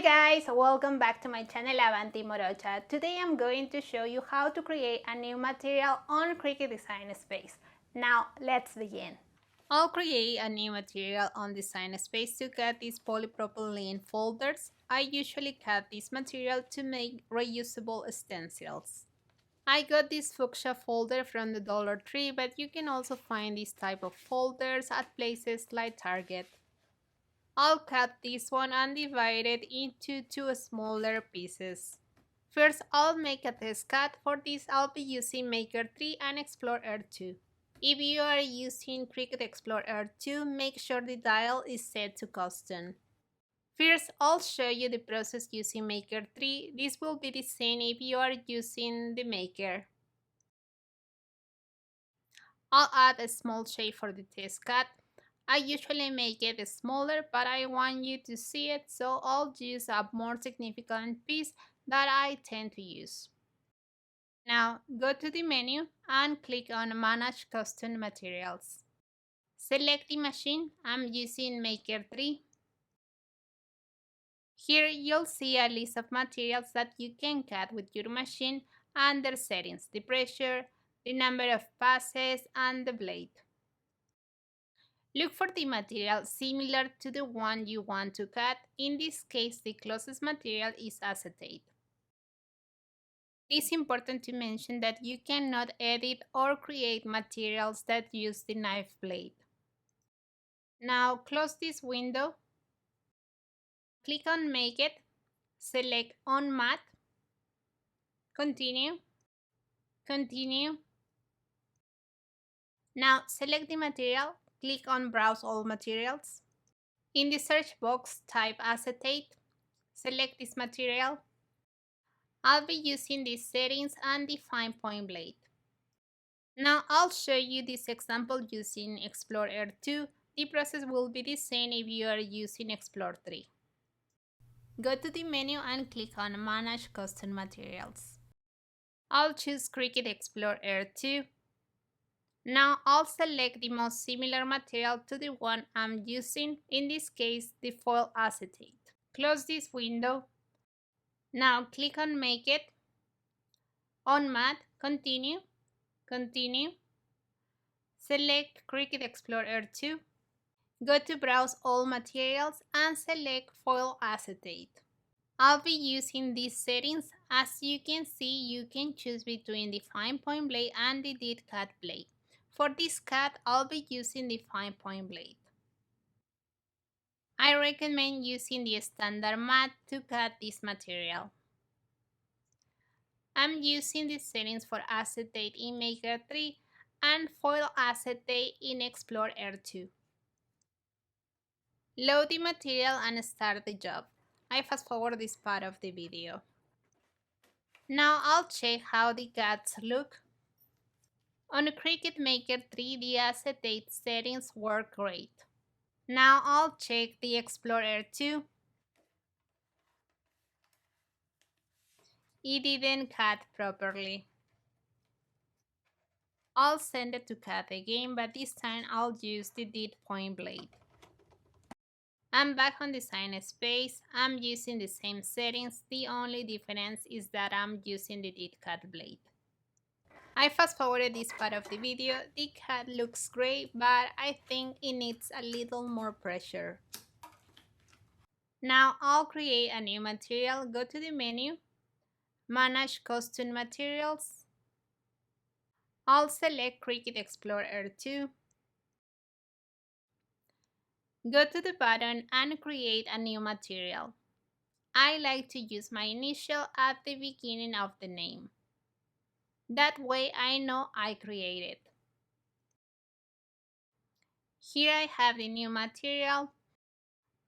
Hi guys, welcome back to my channel Avanti Morocha. Today I'm going to show you how to create a new material on Cricut Design Space. Now let's begin. I'll create a new material on Design Space to cut these polypropylene folders. I usually cut this material to make reusable stencils. I got this fuchsia folder from the Dollar Tree, but you can also find this type of folders at places like Target. I'll cut this one and divide it into two smaller pieces. First, I'll make a test cut. For this, I'll be using Maker 3 and Explorer 2. If you are using Cricut Explorer 2, make sure the dial is set to custom. First, I'll show you the process using Maker 3. This will be the same if you are using the Maker. I'll add a small shape for the test cut. I usually make it smaller, but I want you to see it, so I'll use a more significant piece that I tend to use. Now, go to the menu and click on Manage Custom Materials. Select the machine. I'm using Maker 3. Here you'll see a list of materials that you can cut with your machine and their settings, the pressure, the number of passes, and the blade. Look for the material similar to the one you want to cut. In this case, the closest material is acetate. It is important to mention that you cannot edit or create materials that use the knife blade. Now close this window. Click on Make It. Select On Matte. Continue. Continue. Now select the material. Click on Browse All Materials. In the search box, type acetate. Select this material. I'll be using these settings and the fine point blade. Now I'll show you this example using Explorer 2. The process will be the same if you are using Explorer 3. Go to the menu and click on Manage Custom Materials. I'll choose Cricut Explorer 2. Now I'll select the most similar material to the one I'm using, in this case the foil acetate. Close this window. Now click on Make It. On Matte, Continue. Continue. Select Cricut Explorer 2. Go to Browse All Materials and select Foil Acetate. I'll be using these settings. As you can see, you can choose between the fine point blade and the dead cut blade. For this cut, I'll be using the fine point blade. I recommend using the standard matte to cut this material. I'm using the settings for acetate in Maker 3 and foil acetate in Explorer 2. Load the material and start the job. I fast forward this part of the video. Now I'll check how the cuts look. On Cricut Maker 3, the acetate settings work great. Now I'll check the Explorer 2. It didn't cut properly. I'll send it to cut again, but this time I'll use the dead point blade. I'm back on Design Space. I'm using the same settings. The only difference is that I'm using the dead cut blade. I fast forwarded this part of the video. The cut looks great, but I think it needs a little more pressure. Now I'll create a new material. Go to the menu, Manage Custom Materials. I'll select Cricut Explorer 2. Go to the button and create a new material. I like to use my initial at the beginning of the name. That way I know I created. Here I have the new material.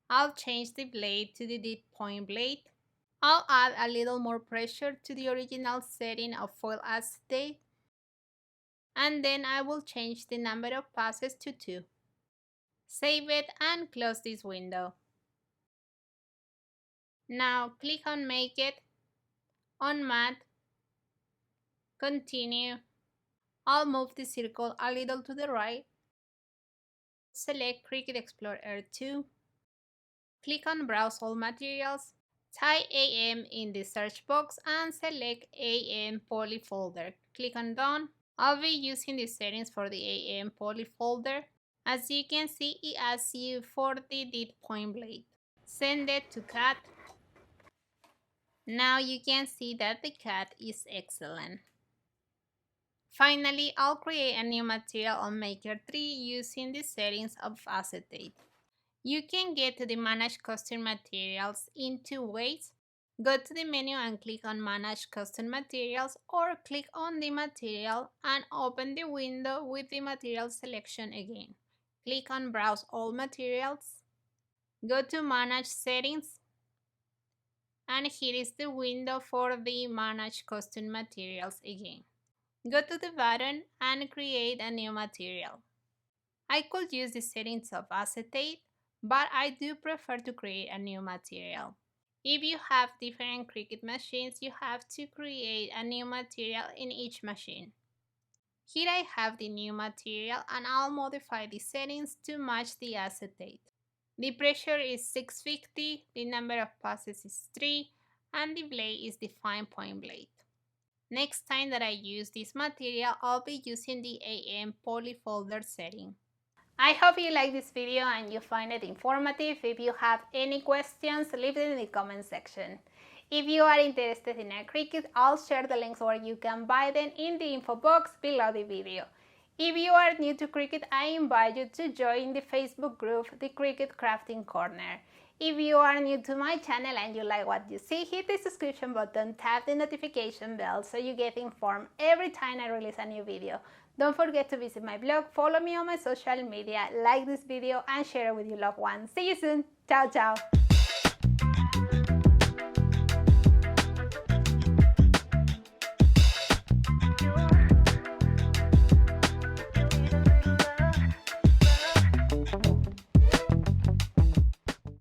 I'll change the blade to the dead point blade. I'll add a little more pressure to the original setting of foil acetate. And then I will change the number of passes to 2. Save it and close this window. Now click on Make It. On Matte. Continue. I'll move the circle a little to the right. Select Cricut Explorer 2. Click on Browse All Materials. Type AM in the search box and select AM poly folder. Click on Done. I'll be using the settings for the AM poly folder. As you can see, it asks you for the dead point blade. Send it to cut. Now you can see that the cut is excellent. Finally, I'll create a new material on Maker 3 using the settings of acetate. You can get to the Manage Custom Materials in two ways. Go to the menu and click on Manage Custom Materials, or click on the material and open the window with the material selection again. Click on Browse All Materials. Go to Manage Settings, and here is the window for the Manage Custom Materials again. Go to the button and create a new material. I could use the settings of acetate, but I do prefer to create a new material. If you have different Cricut machines, you have to create a new material in each machine. Here I have the new material and I'll modify the settings to match the acetate. The pressure is 650, the number of passes is 3, and the blade is the fine point blade. Next time that I use this material, I'll be using the AM poly folder setting. I hope you like this video and you find it informative. If you have any questions, leave it in the comment section. If you are interested in a Cricut, I'll share the links where you can buy them in the info box below the video. If you are new to Cricut, I invite you to join the Facebook group, the Cricut Crafting Corner. If you are new to my channel and you like what you see, hit the subscription button, tap the notification bell so you get informed every time I release a new video. Don't forget to visit my blog, follow me on my social media, like this video and share it with your loved ones. See you soon. Ciao, ciao.